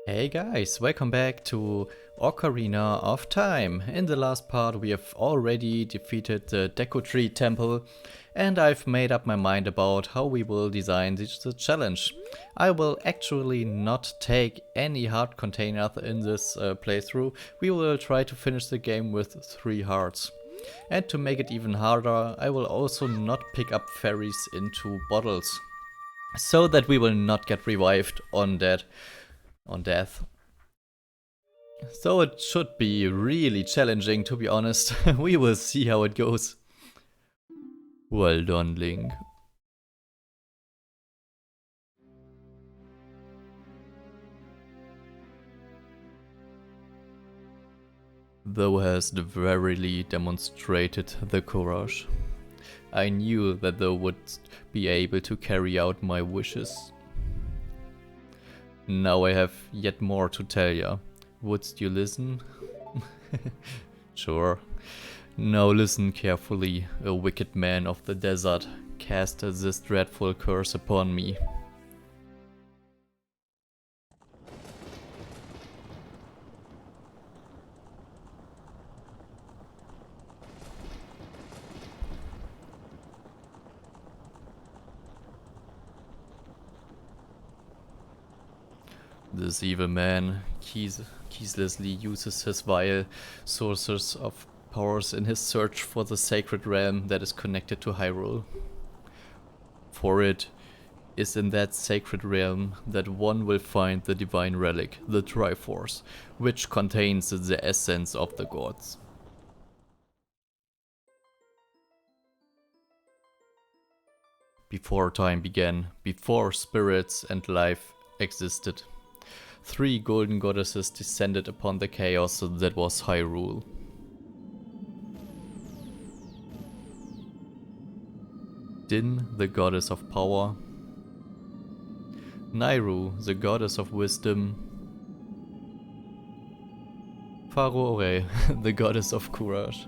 Hey guys, welcome back to Ocarina of Time. In the last part we have already defeated the Deku Tree Temple and I've made up my mind about how we will design the challenge. I will actually not take any heart container in this playthrough. We will try to finish the game with 3 hearts. And to make it even harder, I will also not pick up fairies into bottles, so that we will not get revived on death. So it should be really challenging, to be honest. We will see how it goes. Well done, Link. Thou hast verily demonstrated the courage. I knew that thou wouldst be able to carry out my wishes. Now I have yet more to tell ya. Wouldst you listen? Sure. Now listen carefully, a wicked man of the desert cast this dreadful curse upon me. This evil man ceaselessly uses his vile sources of powers in his search for the sacred realm that is connected to Hyrule. For it is in that sacred realm that one will find the divine relic, the Triforce, which contains the essence of the gods. Before time began, before spirits and life existed, 3 golden goddesses descended upon the chaos that was Hyrule. Din, the goddess of power, Nairu, the goddess of wisdom, Farore, the goddess of courage.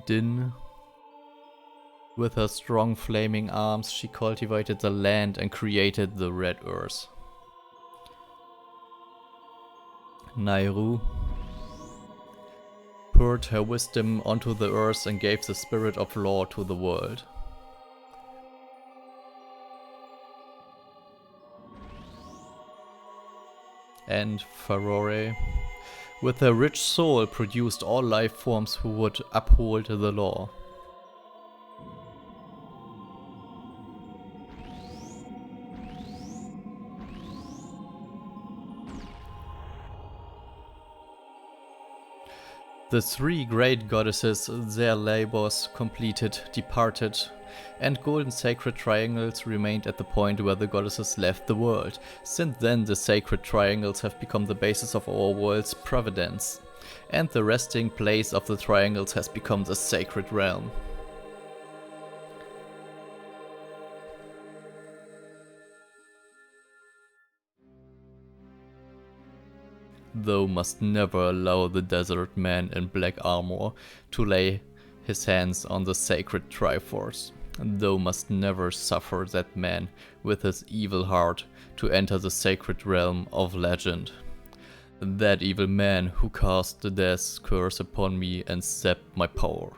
Din. With her strong flaming arms, she cultivated the land and created the Red Earth. Nairu poured her wisdom onto the earth and gave the spirit of law to the world. And Farore, with her rich soul, produced all life forms who would uphold the law. The 3 great goddesses, their labors completed, departed, and golden sacred triangles remained at the point where the goddesses left the world. Since then the sacred triangles have become the basis of our world's providence, and the resting place of the triangles has become the sacred realm. Thou must never allow the desert man in black armor to lay his hands on the sacred Triforce. Thou must never suffer that man with his evil heart to enter the sacred realm of legend. That evil man who cast the death curse upon me and sapped my power.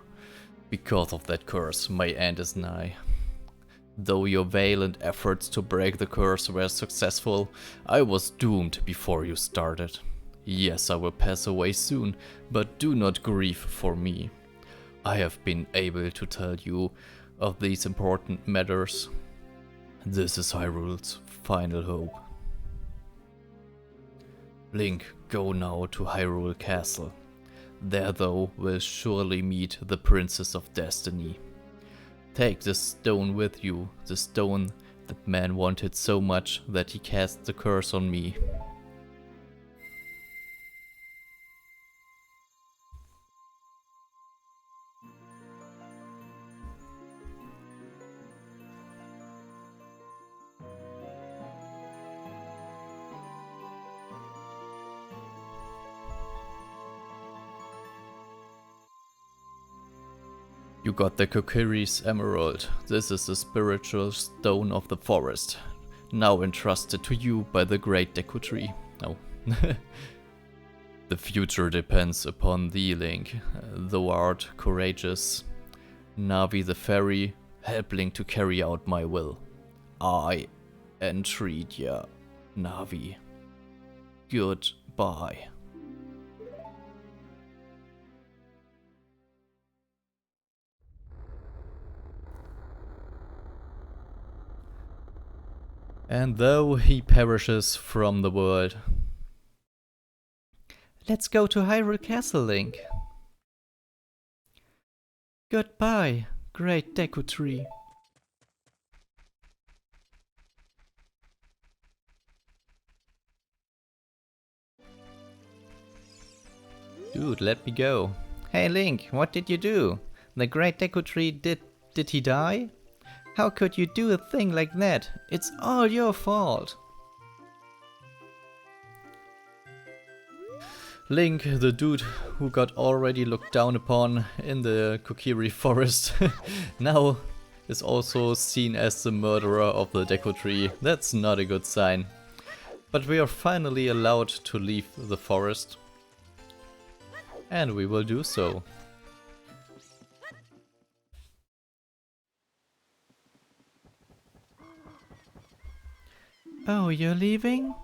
Because of that curse, my end is nigh. Though your valiant efforts to break the curse were successful, I was doomed before you started. Yes, I will pass away soon, but do not grieve for me. I have been able to tell you of these important matters. This is Hyrule's final hope. Link, go now to Hyrule Castle. There thou will surely meet the Princess of Destiny. Take this stone with you, the stone that man wanted so much that he cast the curse on me. You got the Kokiri's emerald. This is the spiritual stone of the forest, now entrusted to you by the great Deku tree. Oh. The future depends upon thee, Link. Thou art courageous. Navi the fairy, help Link to carry out my will. I entreat ya, Navi. Goodbye. And though he perishes from the world. Let's go to Hyrule Castle, Link. Goodbye, great Deku tree. Dude, let me go. Hey Link, what did you do? The great Deku tree, did he die? How could you do a thing like that? It's all your fault. Link, the dude who got already looked down upon in the Kokiri forest, now is also seen as the murderer of the Deku tree. That's not a good sign. But we are finally allowed to leave the forest. And we will do so. Oh, you're leaving?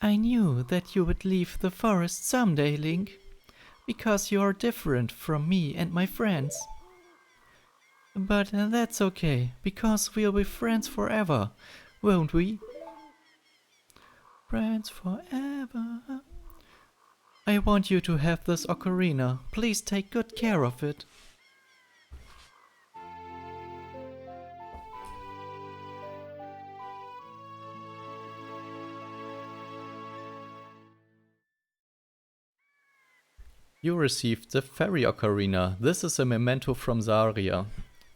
I knew that you would leave the forest someday, Link, because you are different from me and my friends. But that's okay, because we'll be friends forever, won't we? Friends forever. I want you to have this ocarina. Please take good care of it. You received the Ferry Ocarina. This is a memento from Zarya.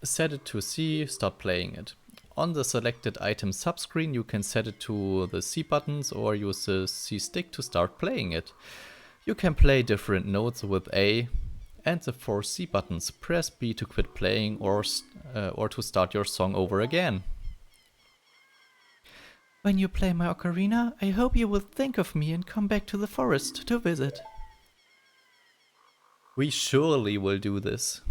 Set it to C, start playing it. On the selected item subscreen you can set it to the C buttons or use the C stick to start playing it. You can play different notes with A and the 4 C buttons. Press B to quit playing or to start your song over again. When you play my ocarina, I hope you will think of me and come back to the forest to visit. We surely will do this.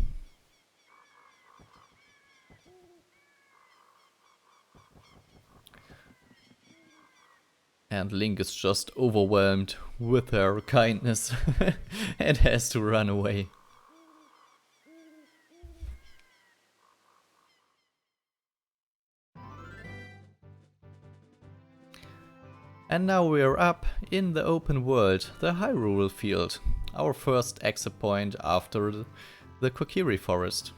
And Link is just overwhelmed with her kindness and has to run away. And now we are up in the open world, the Hyrule field. Our first exit point after the Kokiri forest.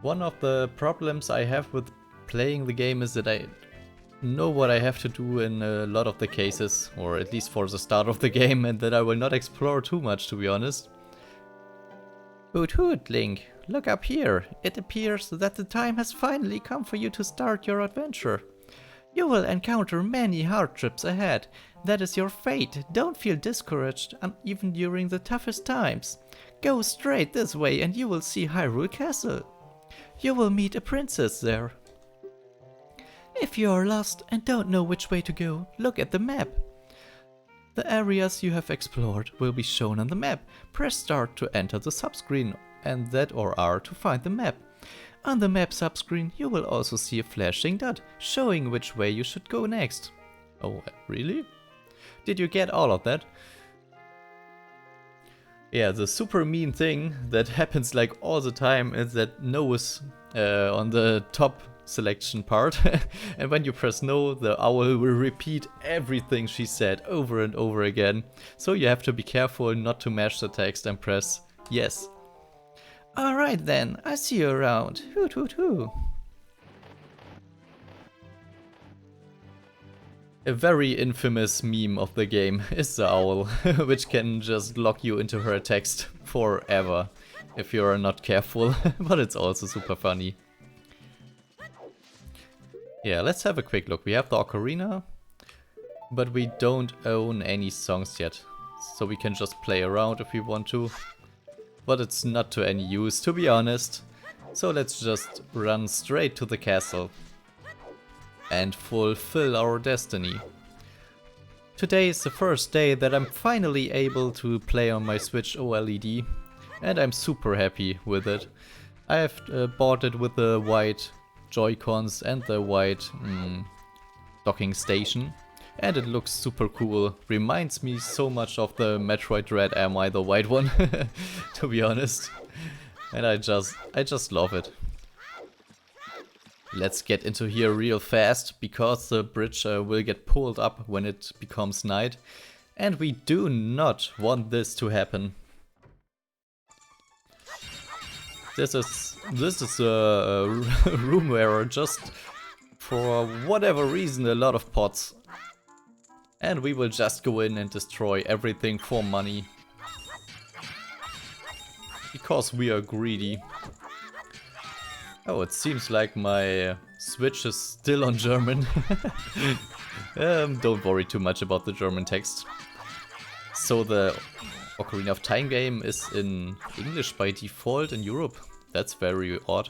One of the problems I have with playing the game is that I know what I have to do in a lot of the cases, or at least for the start of the game, and that I will not explore too much, to be honest. Hoot hoot, Link, look up here. It appears that the time has finally come for you to start your adventure. You will encounter many hardships ahead. That is your fate. Don't feel discouraged, even during the toughest times. Go straight this way and you will see Hyrule Castle. You will meet a princess there. If you are lost and don't know which way to go, look at the map. The areas you have explored will be shown on the map. Press start to enter the subscreen and Z or R to find the map. On the map subscreen you will also see a flashing dot showing which way you should go next. Oh, really? Did you get all of that? Yeah, the super mean thing that happens like all the time is that no is on the top selection part. And when you press no, the owl will repeat everything she said over and over again. So you have to be careful not to mash the text and press yes. Alright then, I see you around. Hoot hoot hoo. A very infamous meme of the game is the owl, which can just lock you into her text forever if you are not careful, but it's also super funny. Yeah, let's have a quick look. We have the ocarina. But we don't own any songs yet, so we can just play around if we want to. But it's not to any use, to be honest. So let's just run straight to the castle and fulfill our destiny. Today is the first day that I'm finally able to play on my Switch OLED, and I'm super happy with it. I have bought it with the white Joy-Cons and the white docking station, and it looks super cool. Reminds me so much of the Metroid Dread Am I, the white one, to be honest. And I just love it. Let's get into here real fast, because the bridge will get pulled up when it becomes night. And we do not want this to happen. This is a room where just for whatever reason a lot of pots. And we will just go in and destroy everything for money. Because we are greedy. Oh, it seems like my Switch is still on German. Don't worry too much about the German text. So the Ocarina of Time game is in English by default in Europe. That's very odd.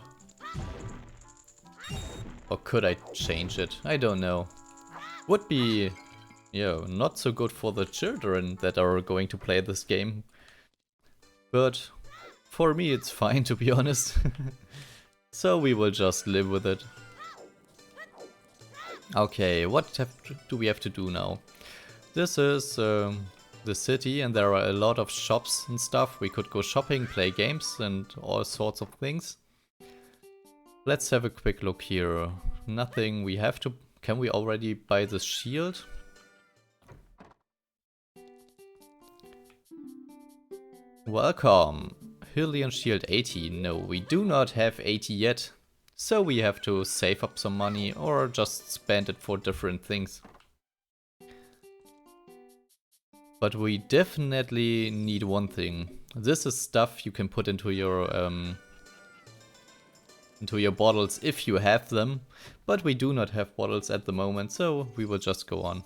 Or could I change it? I don't know. Would be, yeah, not so good for the children that are going to play this game. But for me it's fine, to be honest. So we will just live with it. Okay, what do we have to do now? This is the city, and there are a lot of shops and stuff. We could go shopping, play games and all sorts of things. Let's have a quick look here. Nothing we have to... Can we already buy the shield? Welcome! Hylian shield 80. No, we do not have 80 yet. So we have to save up some money or just spend it for different things. But we definitely need one thing. This is stuff you can put into your bottles if you have them. But we do not have bottles at the moment, so we will just go on.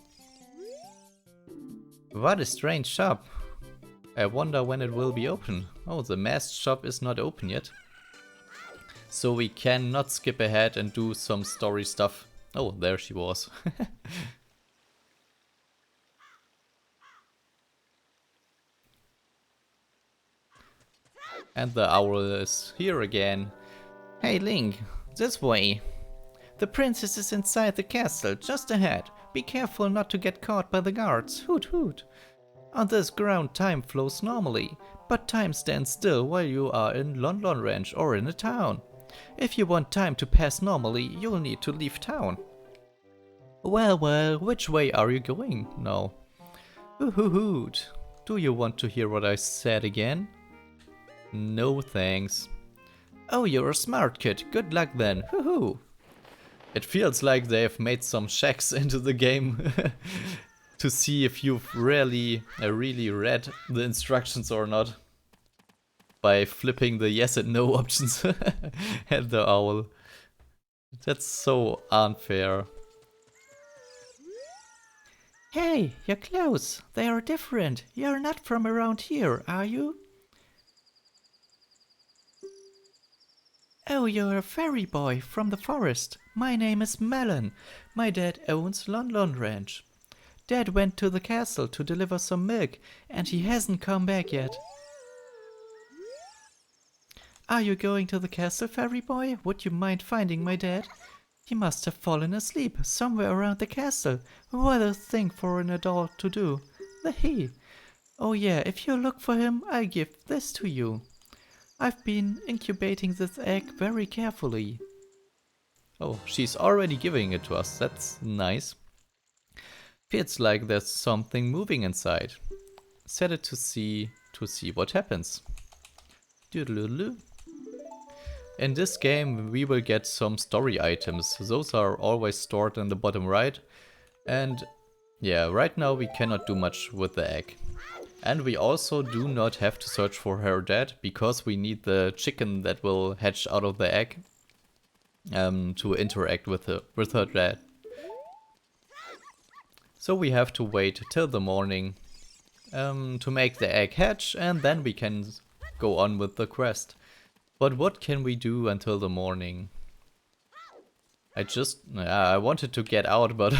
What a strange shop. I wonder when it will be open. Oh, the masked shop is not open yet. So we cannot skip ahead and do some story stuff. Oh, there she was. And the owl is here again. Hey Link, this way. The princess is inside the castle, just ahead. Be careful not to get caught by the guards. Hoot hoot. On this ground time flows normally, but time stands still while you are in Lon Lon Ranch or in a town. If you want time to pass normally, you'll need to leave town. Well, which way are you going now? Hoot. Do you want to hear what I said again? No thanks. Oh, you're a smart kid, good luck then, hoo-hoo. It feels like they've made some checks into the game. To see if you've really read the instructions or not. By flipping the yes and no options at the owl. That's so unfair. Hey, your clothes, they are different. You're not from around here, are you? Oh, you're a fairy boy from the forest. My name is Melon. My dad owns Lon Lon Ranch. Dad went to the castle to deliver some milk, and he hasn't come back yet. Are you going to the castle, fairy boy? Would you mind finding my dad? He must have fallen asleep somewhere around the castle. What a thing for an adult to do. The he. Oh yeah, if you look for him, I'll give this to you. I've been incubating this egg very carefully. Oh, she's already giving it to us. That's nice. Feels like there's something moving inside. Set it to see what happens. Doodle-doodle. In this game we will get some story items. Those are always stored in the bottom right. And yeah, right now we cannot do much with the egg. And we also do not have to search for her dad, because we need the chicken that will hatch out of the egg to interact with her dad. So we have to wait till the morning to make the egg hatch, and then we can go on with the quest. But what can we do until the morning? I wanted to get out, but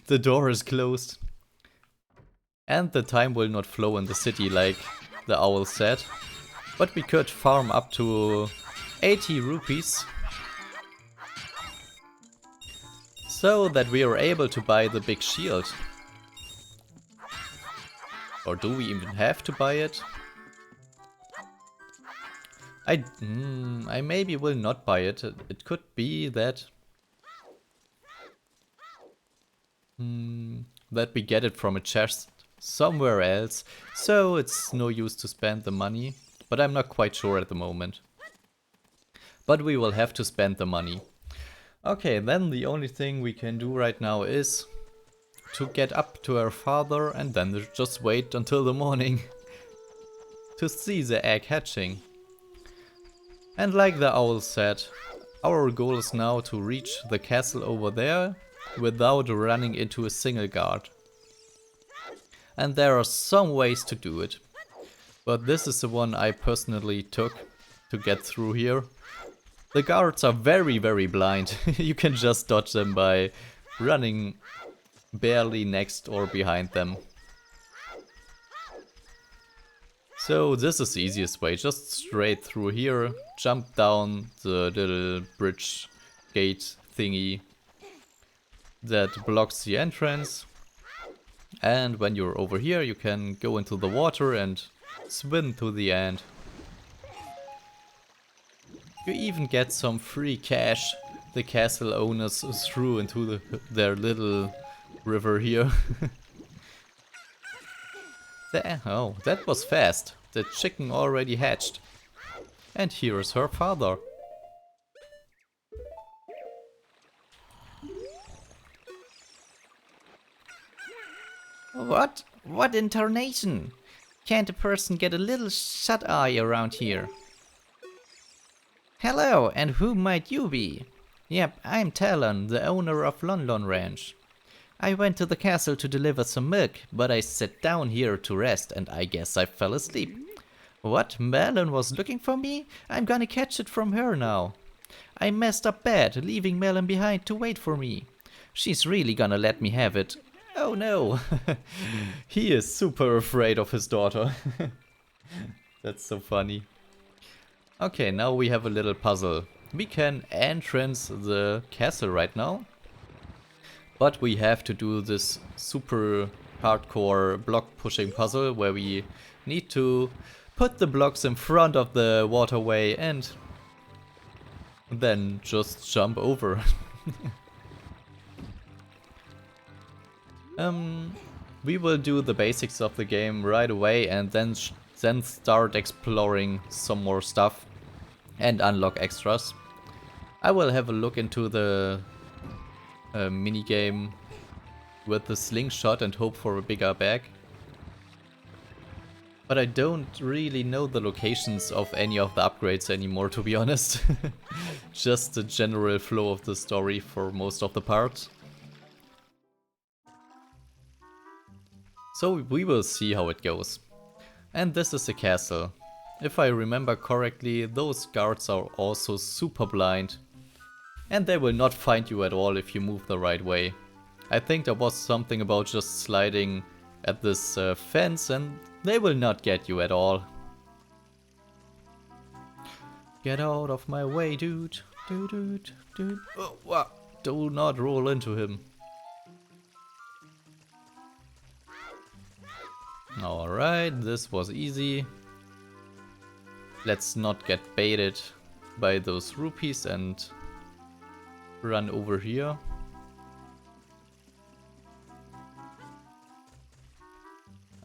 the door is closed. And the time will not flow in the city like the owl said. But we could farm up to 80 rupees. So that we are able to buy the big shield. Or do we even have to buy it? I maybe will not buy it. It could be that that we get it from a chest somewhere else, so it's no use to spend the money, but I'm not quite sure at the moment. But we will have to spend the money. Okay, then the only thing we can do right now is to get up to our father and then just wait until the morning to see the egg hatching. And like the owl said, our goal is now to reach the castle over there without running into a single guard. And there are some ways to do it, but this is the one I personally took to get through here. The guards are very blind. You can just dodge them by running barely next or behind them. So this is the easiest way, just straight through here, jump down the little bridge gate thingy that blocks the entrance, and when you're over here you can go into the water and swim to the end. You even get some free cash the castle owners threw into their little river here. Oh, that was fast. The chicken already hatched. And here is her father. What? What in tarnation? Can't a person get a little shut-eye around here? Hello, and who might you be? Yep, I'm Talon, the owner of Lon Lon Ranch. I went to the castle to deliver some milk, but I sat down here to rest and I guess I fell asleep. What, Melon was looking for me? I'm gonna catch it from her now. I messed up bad, leaving Melon behind to wait for me. She's really gonna let me have it. Oh no! He is super afraid of his daughter. That's so funny. Okay, now we have a little puzzle. We can entrance the castle right now. But we have to do this super hardcore block pushing puzzle where we need to put the blocks in front of the waterway and then just jump over. We will do the basics of the game right away and then start exploring some more stuff and unlock extras. I will have a look into the minigame with the slingshot and hope for a bigger bag. But I don't really know the locations of any of the upgrades anymore, to be honest. Just the general flow of the story for most of the parts. So we will see how it goes. And this is the castle. If I remember correctly, those guards are also super blind. And they will not find you at all if you move the right way. I think there was something about just sliding at this fence and they will not get you at all. Get out of my way, dude. Dude. Oh, wow. Do not roll into him. Alright, this was easy. Let's not get baited by those rupees and run over here.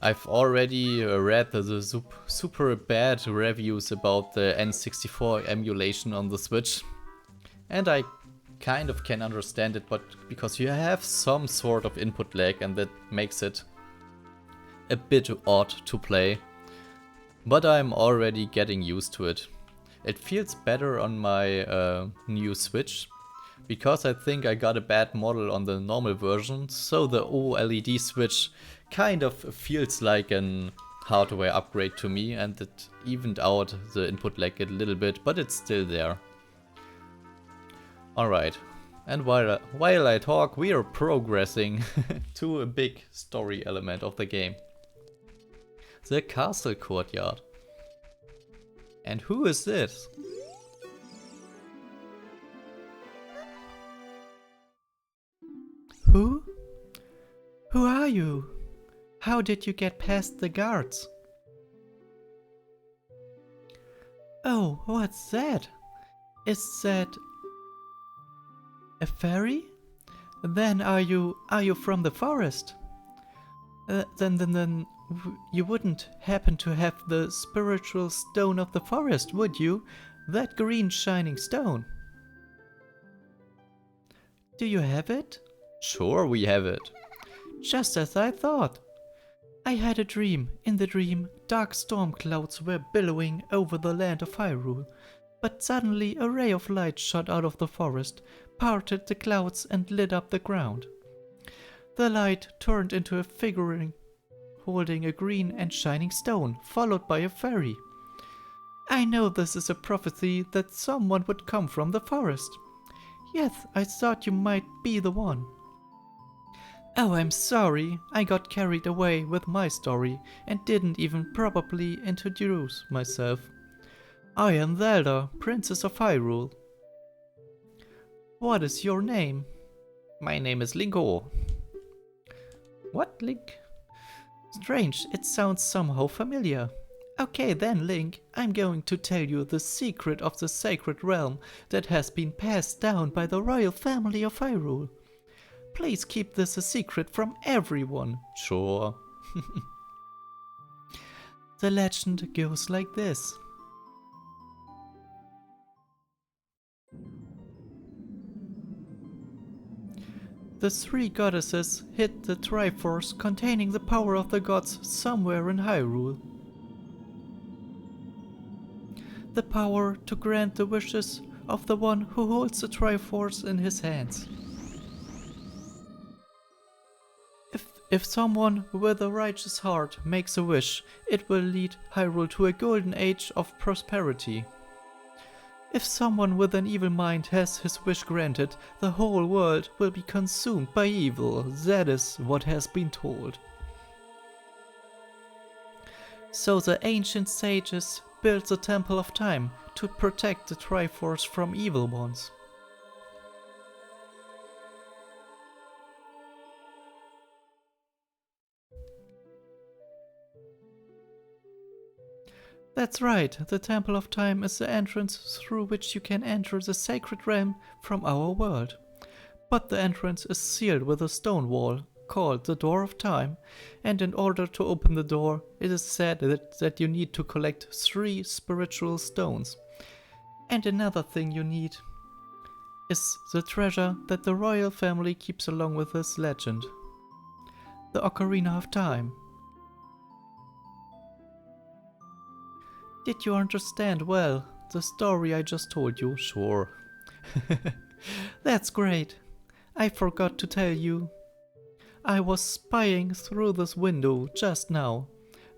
I've already read the super bad reviews about the N64 emulation on the Switch. And I kind of can understand it, but because you have some sort of input lag and that makes it a bit odd to play. But I'm already getting used to it. It feels better on my new Switch. Because I think I got a bad model on the normal version, so the OLED switch kind of feels like an hardware upgrade to me, and it evened out the input lag a little bit, but it's still there. Alright, and while I talk, we are progressing to a big story element of the game. The Castle Courtyard. And who is this? Who? Who are you? How did you get past the guards? Oh, what's that? Is that a fairy? Then are you from the forest? Then you wouldn't happen to have the spiritual stone of the forest, would you? That green shining stone. Do you have it? Sure, we have it. Just as I thought. I had a dream. In the dream, dark storm clouds were billowing over the land of Hyrule. But suddenly a ray of light shot out of the forest, parted the clouds and lit up the ground. The light turned into a figurine holding a green and shining stone, followed by a fairy. I know this is a prophecy that someone would come from the forest. Yes, I thought you might be the one. Oh, I'm sorry, I got carried away with my story and didn't even properly introduce myself. I am Zelda, Princess of Hyrule. What is your name? My name is Linko. What, Link? Strange, it sounds somehow familiar. Okay then, Link, I'm going to tell you the secret of the sacred realm that has been passed down by the royal family of Hyrule. Please keep this a secret from everyone. Sure. The legend goes like this. The three goddesses hid the Triforce containing the power of the gods somewhere in Hyrule. The power to grant the wishes of the one who holds the Triforce in his hands. If someone with a righteous heart makes a wish, it will lead Hyrule to a golden age of prosperity. If someone with an evil mind has his wish granted, the whole world will be consumed by evil. That is what has been told. So the ancient sages built the Temple of Time to protect the Triforce from evil ones. That's right, the Temple of Time is the entrance through which you can enter the sacred realm from our world. But the entrance is sealed with a stone wall, called the Door of Time, and in order to open the door, it is said that you need to collect 3 spiritual stones. And another thing you need is the treasure that the royal family keeps along with this legend. The Ocarina of Time. Did you understand well the story I just told you? Sure. That's great. I forgot to tell you. I was spying through this window just now.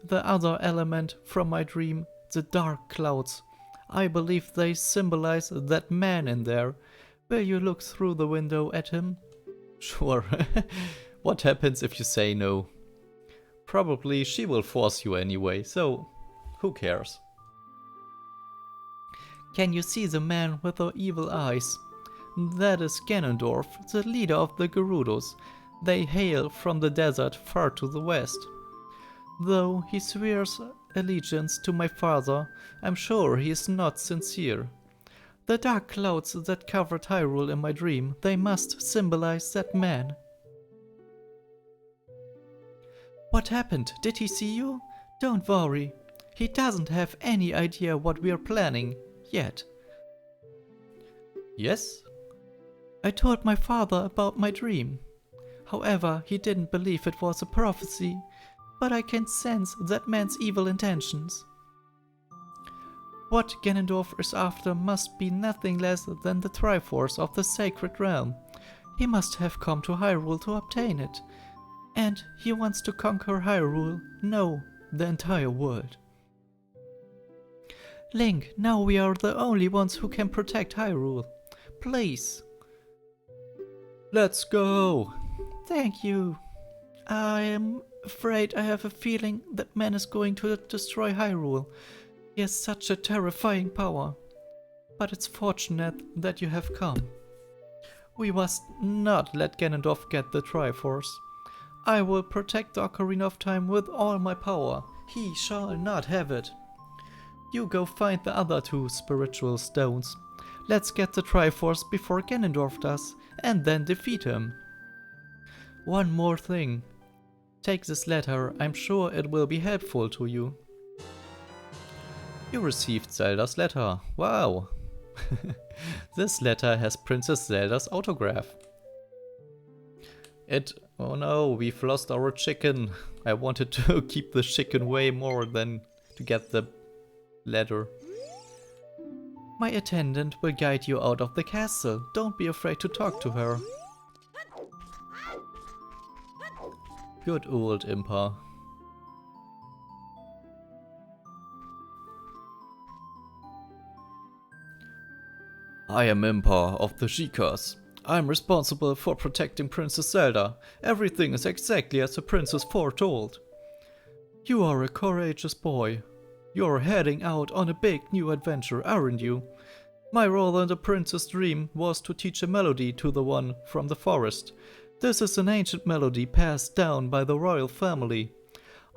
The other element from my dream, the dark clouds. I believe they symbolize that man in there. Will you look through the window at him? Sure. What happens if you say no? Probably she will force you anyway, so who cares? Can you see the man with the evil eyes? That is Ganondorf, the leader of the Gerudos. They hail from the desert far to the west. Though he swears allegiance to my father, I'm sure he is not sincere. The dark clouds that covered Hyrule in my dream, they must symbolize that man. What happened? Did he see you? Don't worry. He doesn't have any idea what we are planning. Yet. Yes? I told my father about my dream. However, he didn't believe it was a prophecy, but I can sense that man's evil intentions. What Ganondorf is after must be nothing less than the Triforce of the Sacred Realm. He must have come to Hyrule to obtain it. And he wants to conquer Hyrule, no, the entire world. Link, now we are the only ones who can protect Hyrule. Please. Let's go! Thank you. I am afraid I have a feeling that man is going to destroy Hyrule. He has such a terrifying power. But it's fortunate that you have come. We must not let Ganondorf get the Triforce. I will protect the Ocarina of Time with all my power. He shall not have it. You go find the other two spiritual stones. Let's get the Triforce before Ganondorf does, and then defeat him. One more thing. Take this letter, I'm sure it will be helpful to you. You received Zelda's letter. Wow! This letter has Princess Zelda's autograph. Oh no, we've lost our chicken. I wanted to keep the chicken way more than to get the letter. My attendant will guide you out of the castle. Don't be afraid to talk to her. Good old Impa. I am Impa of the Shikas. I'm responsible for protecting Princess Zelda. Everything is exactly as the princess foretold. You are a courageous boy. You're heading out on a big new adventure, aren't you? My role in the prince's dream was to teach a melody to the one from the forest. This is an ancient melody passed down by the royal family.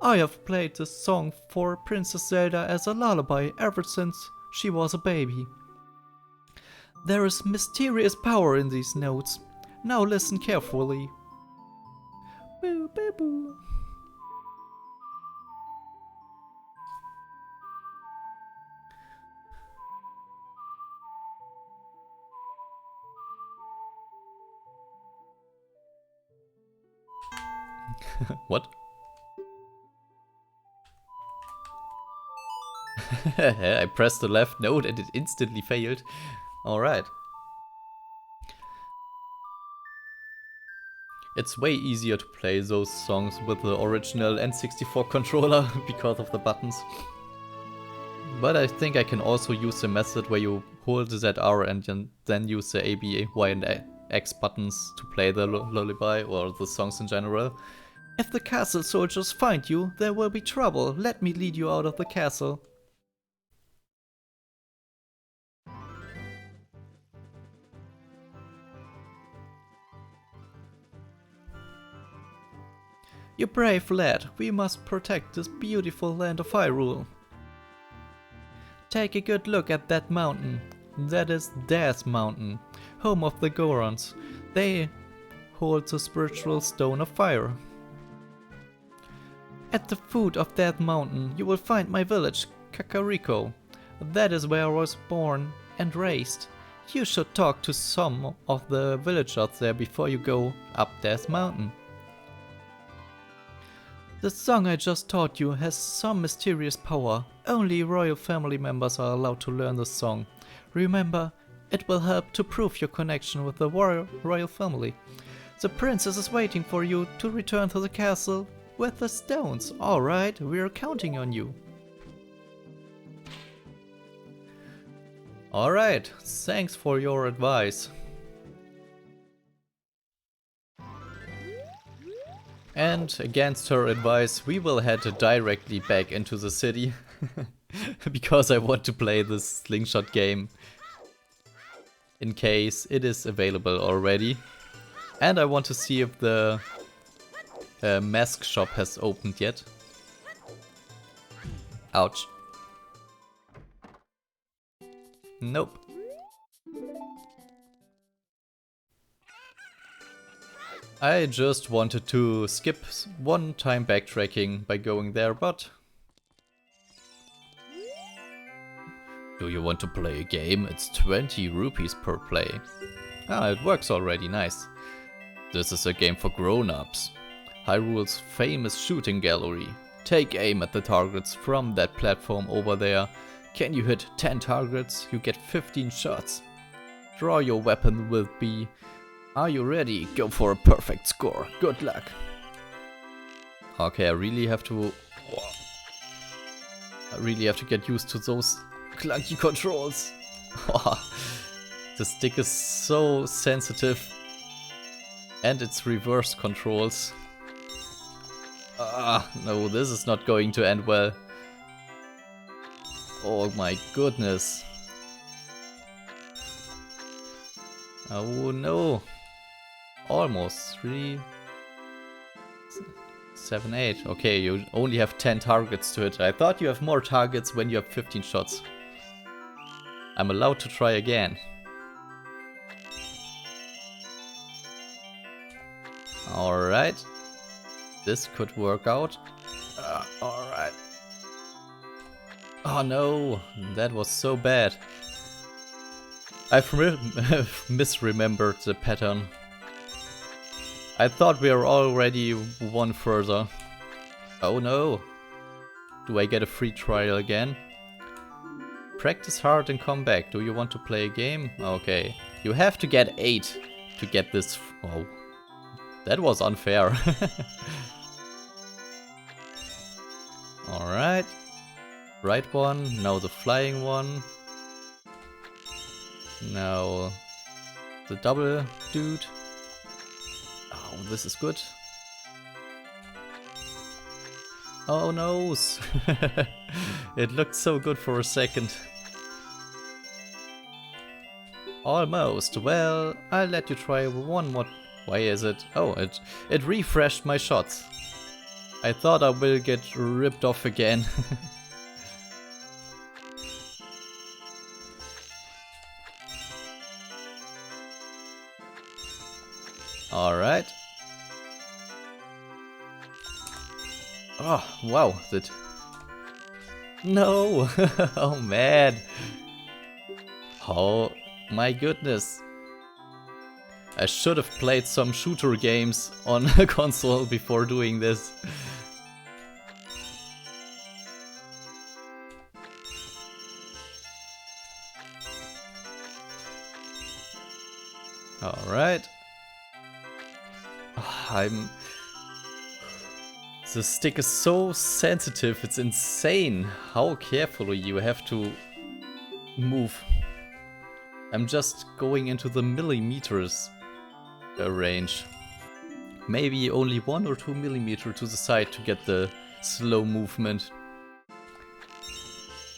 I have played this song for Princess Zelda as a lullaby ever since she was a baby. There is mysterious power in these notes. Now listen carefully. Boo, boo, boo. What? I pressed the left note and it instantly failed. Alright. It's way easier to play those songs with the original N64 controller because of the buttons. But I think I can also use the method where you hold the ZR and then use the A, B, Y and X buttons to play the lullaby or the songs in general. If the castle soldiers find you, there will be trouble. Let me lead you out of the castle. You brave lad, we must protect this beautiful land of Hyrule. Take a good look at that mountain. That is Death Mountain, home of the Gorons. They hold the spiritual stone of fire. At the foot of that mountain you will find my village, Kakariko. That is where I was born and raised. You should talk to some of the villagers there before you go up Death Mountain. The song I just taught you has some mysterious power. Only royal family members are allowed to learn the song. Remember, it will help to prove your connection with the royal family. The princess is waiting for you to return to the castle with the stones. Alright, we're counting on you. Alright, thanks for your advice. And against her advice, we will head directly back into the city. Because I want to play this slingshot game in case it is available already. And I want to see if the mask shop has opened yet. Ouch. Nope. I just wanted to skip one time backtracking by going there, but... Do you want to play a game? It's 20 rupees per play. Ah, it works already, nice. This is a game for grown-ups. Hyrule's famous shooting gallery. Take aim at the targets from that platform over there Can you hit 10 targets? You get 15 shots. Draw your weapon with B. Are you ready? Go for a perfect score. Good luck. Okay, I really have to get used to those clunky controls. The stick is so sensitive. And its reverse controls. No, this is not going to end well. Oh my goodness. Oh no. Almost. 3, 7, 8. Okay, you only have 10 targets to hit. I thought you have more targets when you have 15 shots. I'm allowed to try again. Alright. This could work out. Alright. Oh no, that was so bad. I've misremembered the pattern. I thought we were already one further. Oh no. Do I get a free trial again? Practice hard and come back. Do you want to play a game? Okay. You have to get 8 to get this. Oh. That was unfair. Alright. Right one. Now the flying one. Now the double dude. Oh, this is good. Oh no! It looked so good for a second. Almost. Well, I'll let you try one more. Why is it? Oh, it refreshed my shots. I thought I will get ripped off again. Alright. Oh, wow. That. No! Oh man. Oh my goodness. I should have played some shooter games on a console before doing this. Alright. The stick is so sensitive, it's insane how carefully you have to move. I'm just going into the millimeters range. Maybe only 1 or 2 millimeters to the side to get the slow movement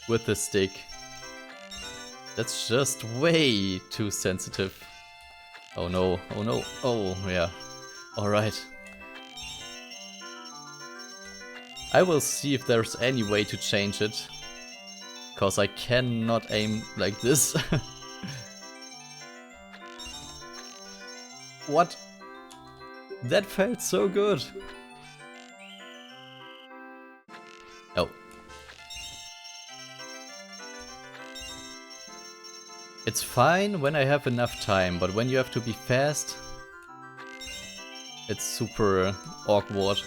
with the stick. That's just way too sensitive. Oh no, oh no, oh yeah. Alright. I will see if there's any way to change it. Cause I cannot aim like this. What? That felt so good. Oh. It's fine when I have enough time, but when you have to be fast, it's super awkward.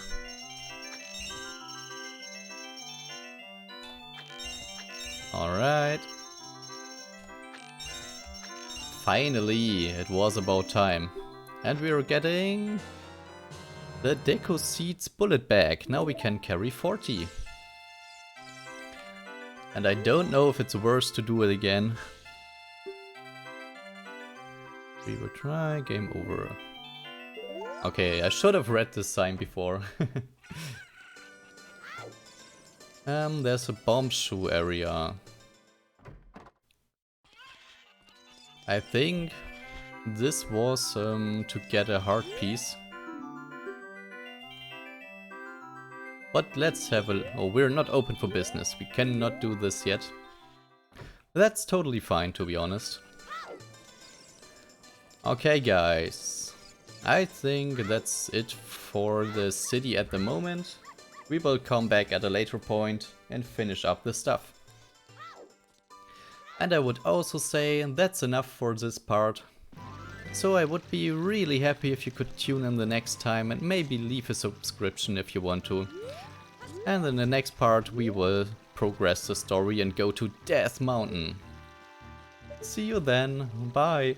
Alright. Finally, it was about time. And we're getting the Deku Seeds bullet bag. Now we can carry 40. And I don't know if it's worth to do it again. We will try, game over. Okay, I should have read this sign before. There's a bomb shoe area. I think this was to get a heart piece. But let's have a... Oh, we're not open for business. We cannot do this yet. That's totally fine, to be honest. Okay, guys. I think that's it for the city at the moment. We will come back at a later point and finish up the stuff. And I would also say that's enough for this part. So I would be really happy if you could tune in the next time and maybe leave a subscription if you want to. And in the next part we will progress the story and go to Death Mountain. See you then, bye!